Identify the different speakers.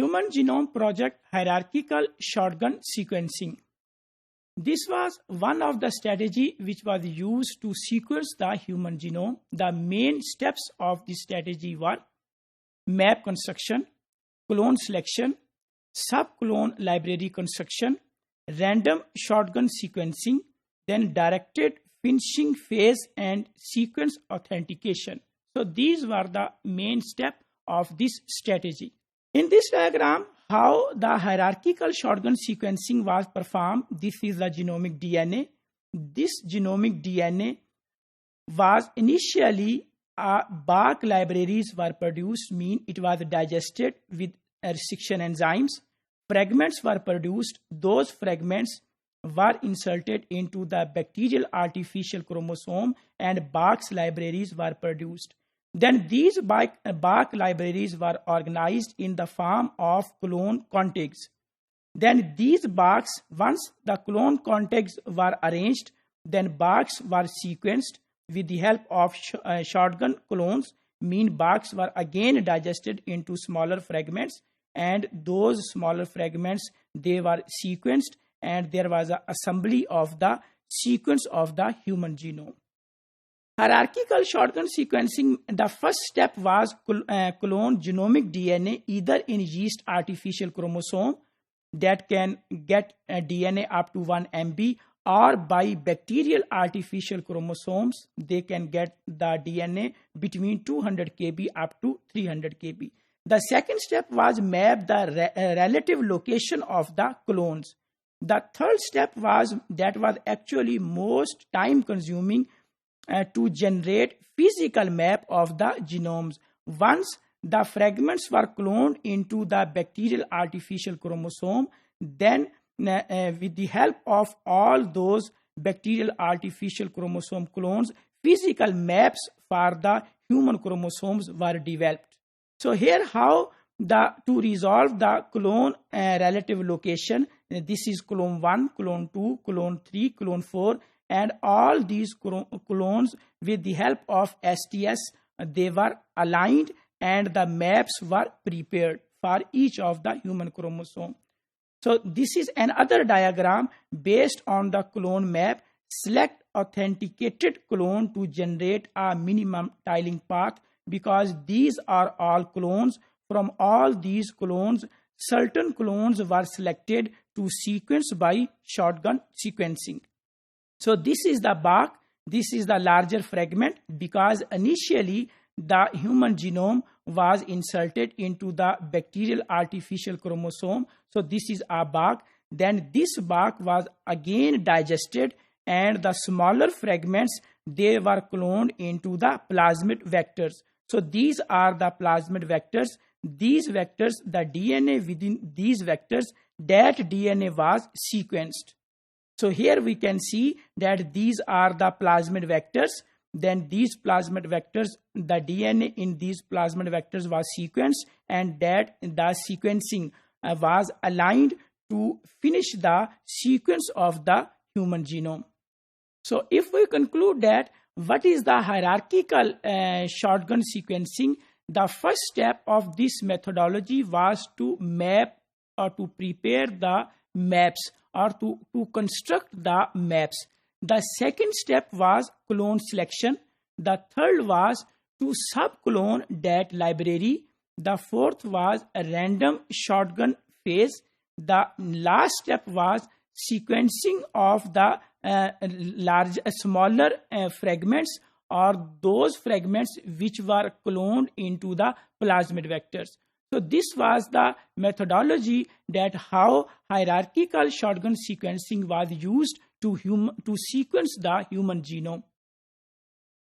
Speaker 1: Human Genome Project Hierarchical Shotgun Sequencing. This was one of the strategies which was used to sequence the human genome. The main steps of this strategy were map construction, clone selection, sub-clone library construction, random shotgun sequencing, then directed finishing phase and sequence authentication. So these were the main steps of this strategy. In this diagram, how the hierarchical shotgun sequencing was performed, this is the genomic DNA. This genomic DNA was initially BARC libraries were produced, mean it was digested with restriction enzymes. Fragments were produced. Those fragments were inserted into the bacterial artificial chromosome and BARC's libraries were produced. Then these BARC libraries were organized in the form of clone contigs. Then these BARCs, once the clone contigs were arranged, then BARCs were sequenced with the help of shotgun clones, mean BARCs were again digested into smaller fragments, and those smaller fragments, they were sequenced, and there was an assembly of the sequence of the human genome. Hierarchical shotgun sequencing, the first step was clone genomic DNA either in yeast artificial chromosome that can get DNA up to 1 MB, or by bacterial artificial chromosomes, they can get the DNA between 200 kb up to 300 kb. The second step was map the relative location of the clones. The third step was actually most time consuming to generate physical map of the genomes. Once the fragments were cloned into the bacterial artificial chromosome, then with the help of all those bacterial artificial chromosome clones, physical maps for the human chromosomes were developed. So here how to resolve the clone relative location, this is clone 1, clone 2, clone 3, clone 4, and all these clones with the help of STS, they were aligned and the maps were prepared for each of the human chromosome. So this is another diagram based on the clone map. Select authenticated clone to generate a minimum tiling path, because these are all clones. From all these clones, certain clones were selected to sequence by shotgun sequencing. So this is the BARC, this is the larger fragment, because initially the human genome was inserted into the bacterial artificial chromosome. So this is a BARC. Then this BARC was again digested, and the smaller fragments, they were cloned into the plasmid vectors. So these are the plasmid vectors. These vectors, the DNA within these vectors, that DNA was sequenced. So here we can see that these are the plasmid vectors. Then these plasmid vectors, the DNA in these plasmid vectors was sequenced, and that the sequencing was aligned to finish the sequence of the human genome. So if we conclude that what is the hierarchical shotgun sequencing, the first step of this methodology was to map or to prepare the maps or to construct the maps. The second step was clone selection. The third was to sub-clone that library. The fourth was a random shotgun phase. The last step was sequencing of the smaller fragments, or those fragments which were cloned into the plasmid vectors. So this was the methodology that how hierarchical shotgun sequencing was used to sequence the human genome.